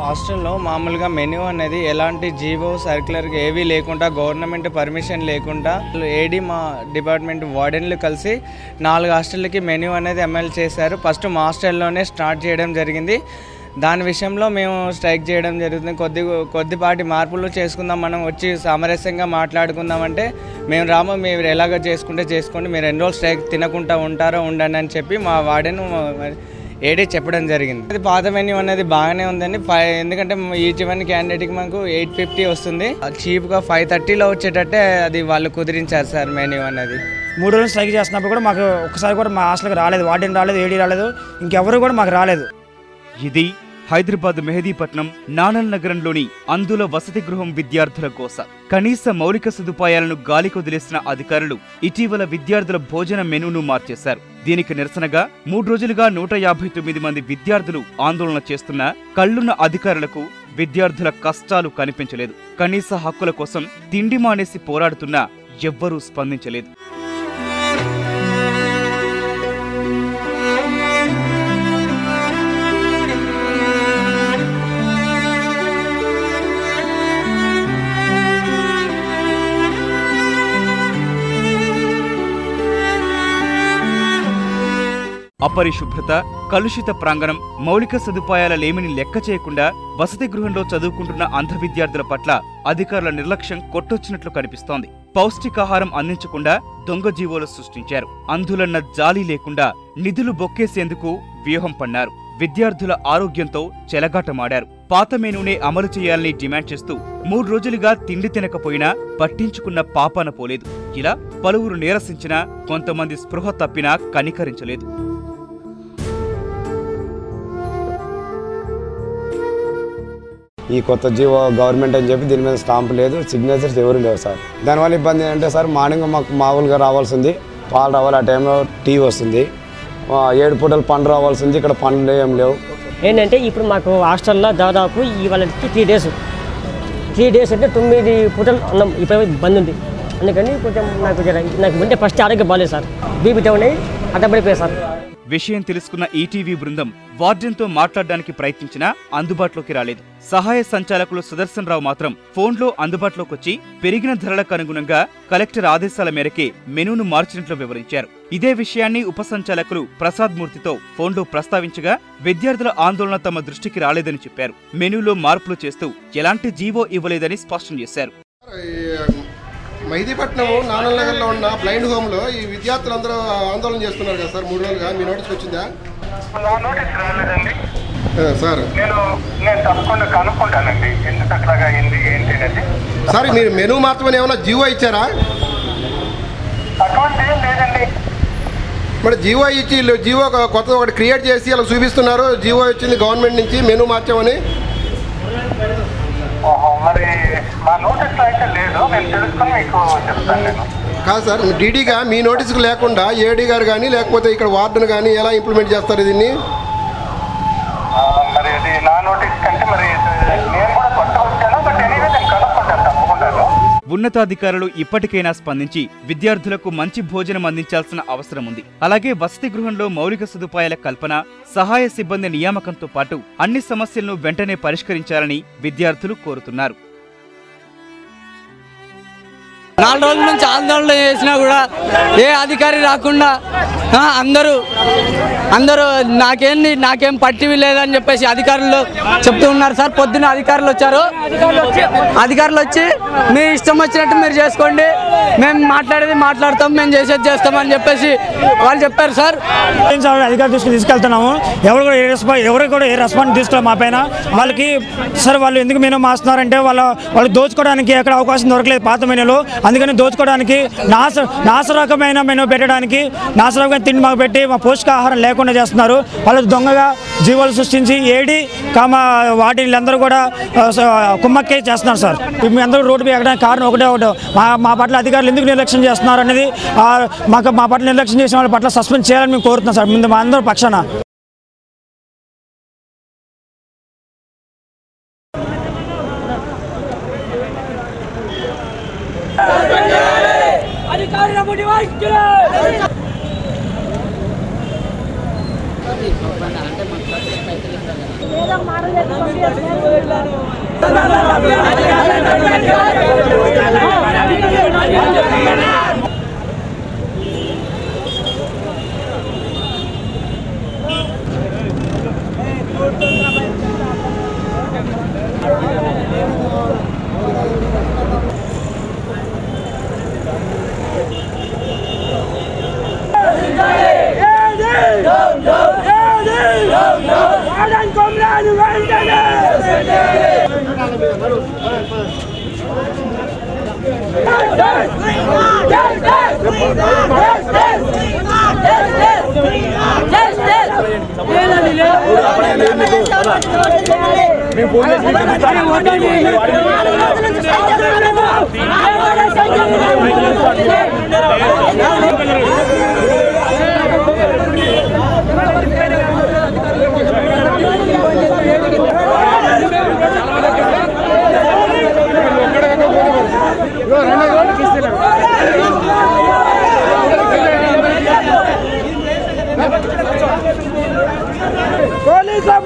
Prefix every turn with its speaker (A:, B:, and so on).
A: హాస్టల్లో మామూలుగా మెనూ అనేది ఎలాంటి జీవో సర్క్యులర్ ఏవీ లేకుండా గవర్నమెంట్ పర్మిషన్ లేకుండా ఏడీ మా డిపార్ట్మెంట్ వార్డెన్లు కలిసి 4 హాస్టళ్ళకి మెనూ అనేది అమలు చేశారు. ఫస్ట్ మా హాస్టల్లోనే స్టార్ట్ చేయడం జరిగింది. దాని విషయంలో మేము స్ట్రైక్ చేయడం జరుగుతుంది. కొద్దిపాటి మార్పులు చేసుకుందాం, మనం వచ్చి సామరస్యంగా మాట్లాడుకుందామంటే మేము రాము, మీరు ఎలాగో చేసుకుంటే చేసుకోండి, మీరు ఎన్ని రోజులు స్ట్రైక్ తినకుండా ఉంటారో ఉండండి అని చెప్పి మా వార్డెన్ ఏడీ చెప్పడం జరిగింది. అది పాత మెన్యూ అనేది బాగానే ఉందండి. ఎందుకంటే ఈచ్ వన్ క్యాండిడేట్కి మనకు 850 వస్తుంది. చీప్గా 530లో వచ్చేటట్టే అది వాళ్ళు కుదిరించారు సార్ మెన్యూ అనేది.
B: 3 రోజులు స్ట్రైక్ చేస్తున్నప్పుడు కూడా మాకు ఒక్కసారి కూడా మా హాస్టల్కి రాలేదు, వార్డెన్ రాలేదు, ఏడీ రాలేదు, ఇంకెవరు కూడా మాకు రాలేదు.
C: ఇది హైదరాబాద్ మెహదీపట్నం నానల్ నగరంలోని అందుల వసతి గృహం విద్యార్థుల కోస. కనీస మౌలిక సదుపాయాలను గాలికొదిలేసిన అధికారులు ఇటీవల విద్యార్థుల భోజన మెనూను మార్చేశారు. దీనికి నిరసనగా 3 రోజులుగా 159 మంది విద్యార్థులు ఆందోళన చేస్తున్నా కళ్లున్న అధికారులకు విద్యార్థుల కష్టాలు కనిపించలేదు. కనీస హక్కుల కోసం తిండి మానేసి పోరాడుతున్నా ఎవ్వరూ స్పందించలేదు. అపరిశుభ్రత, కలుషిత ప్రాంగణం, మౌలిక సదుపాయాల లేమిని లెక్క చేయకుండా వసతి గృహంలో చదువుకుంటున్న అంధ విద్యార్థుల పట్ల అధికారుల నిర్లక్ష్యం కొట్టొచ్చినట్లు కనిపిస్తోంది. పౌష్టికాహారం అందించకుండా దొంగ జీవోలు సృష్టించారు. అంధులన్న జాలి లేకుండా నిధులు బొక్కేసేందుకు వ్యూహం పన్నారు. విద్యార్థుల ఆరోగ్యంతో చెలగాటమాడారు. పాత మెనూనే అమలు చేయాలని డిమాండ్ చేస్తూ 3 రోజులుగా తిండి తినకపోయినా పట్టించుకున్న పాపాన పోలేదు. ఇలా పలువురు నీరసించినా కొంతమంది స్పృహ తప్పినా కనికరించలేదు.
D: ఈ కొత్త జీవో గవర్నమెంట్ అని చెప్పి దీని మీద స్టాంప్ లేదు, సిగ్నేచర్స్ ఎవరు లేవు సార్. దానివల్ల ఇబ్బంది ఏంటంటే సార్ మార్నింగ్ మాకు మామూలుగా రావాల్సింది పాలు రావాలి, ఆ టైంలో టీ వస్తుంది, 7 పూటలు పండు రావాల్సింది, ఇక్కడ పండ్లు ఏం లేవు.
E: ఏంటంటే ఇప్పుడు మాకు హాస్టల్లో దాదాపు ఇవాళకి 3 డేస్ అంటే 9 పూటలు అన్నం ఇప్పుడు బంద్ ఉంది. అందుకని కొంచెం నాకు ఉంటే ఫస్ట్ ఆరోగ్యం బాగాలేదు సార్, బీపీ డౌన్ అయ్యి అడ్డపడిపోయాయి సార్.
C: విషయం తెలుసుకున్న ఈటీవీ బృందం వార్డెన్తో మాట్లాడడానికి ప్రయత్నించినా అందుబాటులోకి రాలేదు. సహాయ సంచాలకులు సుదర్శన్ రావు మాత్రం ఫోన్లో అందుబాటులోకొచ్చి పెరిగిన ధరలకు అనుగుణంగా కలెక్టర్ ఆదేశాల మేరకే మెనూను మార్చినట్లు వివరించారు. ఇదే విషయాన్ని ఉప సంచాలకులు ప్రసాద్ మూర్తితో ఫోన్లో ప్రస్తావించగా విద్యార్థుల ఆందోళన తమ దృష్టికి రాలేదని చెప్పారు. మెనూలో మార్పులు చేస్తూ ఎలాంటి జీవో ఇవ్వలేదని స్పష్టం చేశారు.
F: మెహదీపట్నం నానల్ నగర్లో ఉన్న బ్లైండ్ హోమ్లో ఈ విద్యార్థులందరూ ఆందోళన చేస్తున్నారు కదా సార్, 3 రోజులుగా. మీ నోటీస్ వచ్చిందా?
G: నా నోటీస్ రాలేదండి
F: సార్.
G: నేను తప్పకుండా కనుక్కుంటానండి ఎందుకు అట్లాగా అయింది ఏంటి అనేది.
F: సార్ మీరు మెనూ మాత్రమే ఏమైనా జీవో ఇచ్చారా?
G: అటువంటి ఏం లేదండి.
F: మరి జీవో ఇచ్చి జీవో కొత్త ఒకటి క్రియేట్ చేసి అలా చూపిస్తున్నారు, జీవో వచ్చింది గవర్నమెంట్ నుంచి మెనూ మార్చామని.
G: మరి మా నోటీస్లో అయితే లేదు, నేను తెలుసుకొని మీకు చెప్తాను. నేను
F: కాదు సార్, డీడీగా మీ నోటీసుకు లేకుండా ఏడీ గారు కానీ లేకపోతే ఇక్కడ వార్డెన్ కానీ ఎలా ఇంప్లిమెంట్ చేస్తారు దీన్ని?
G: మరి ఇది నా నోటీస్ కంటే మరి నేను కూడా కొత్త వచ్చాను, బట్ ఎనీవే నేను కనుక్కుంటాను తప్పకుండా.
C: ఉన్నతాధికారులు ఇప్పటికైనా స్పందించి విద్యార్థులకు మంచి భోజనం అందించాల్సిన అవసరం ఉంది. అలాగే వసతి గృహంలో మౌలిక సదుపాయాల కల్పన, సహాయ సిబ్బంది నియామకంతో పాటు అన్ని సమస్యలను వెంటనే పరిష్కరించాలని విద్యార్థులు కోరుతున్నారు.
H: 4 రోజుల నుంచి ఆందోళన చేసినా కూడా ఏ అధికారి రాకుండా అందరూ నాకేం పట్టివి లేదని చెప్పేసి అధికారులు చెప్తూ ఉన్నారు సార్. పొద్దున్న అధికారులు వచ్చారు, అధికారులు వచ్చి మీ ఇష్టం వచ్చినట్టు మీరు చేసుకోండి, మేము మాట్లాడేది మాట్లాడతాం, మేము చేసేది చేస్తామని చెప్పేసి వాళ్ళు చెప్పారు సార్.
B: అధికారులు తీసుకెళ్తున్నాము, ఎవరు కూడా ఏ రెస్పాన్స్ తీసుకోవాలి మా పైన. వాళ్ళకి సార్ వాళ్ళు ఎందుకు మెనూ మాస్తున్నారంటే వాళ్ళు దోచుకోవడానికి ఎక్కడ అవకాశం దొరకలేదు పాత మెనూలో, అందుకని దోచుకోవడానికి నాశరకమైన మెనూ పెట్టడానికి నాశరకమైన తిండి మాకు పెట్టి మా పౌష్టికాహారం లేకుండా చేస్తున్నారు. వాళ్ళు దొంగగా జీవాలు సృష్టించి ఏడీ వాటిలందరూ కూడా కుమ్మక్కే చేస్తున్నారు సార్. మీ అందరూ రోడ్డు ఎక్కడానికి కారణం ఒకటే మా పట్ల అధికారులు ఎందుకు నిర్లక్ష్యం చేస్తున్నారు అనేది, మా పట్ల నిర్లక్ష్యం చేసిన వాళ్ళ పట్ల సస్పెండ్ చేయాలని మేము కోరుతున్నాం సార్ ముందు మా అందరూ పక్షాన.
I: అంటే
F: పోలీసులు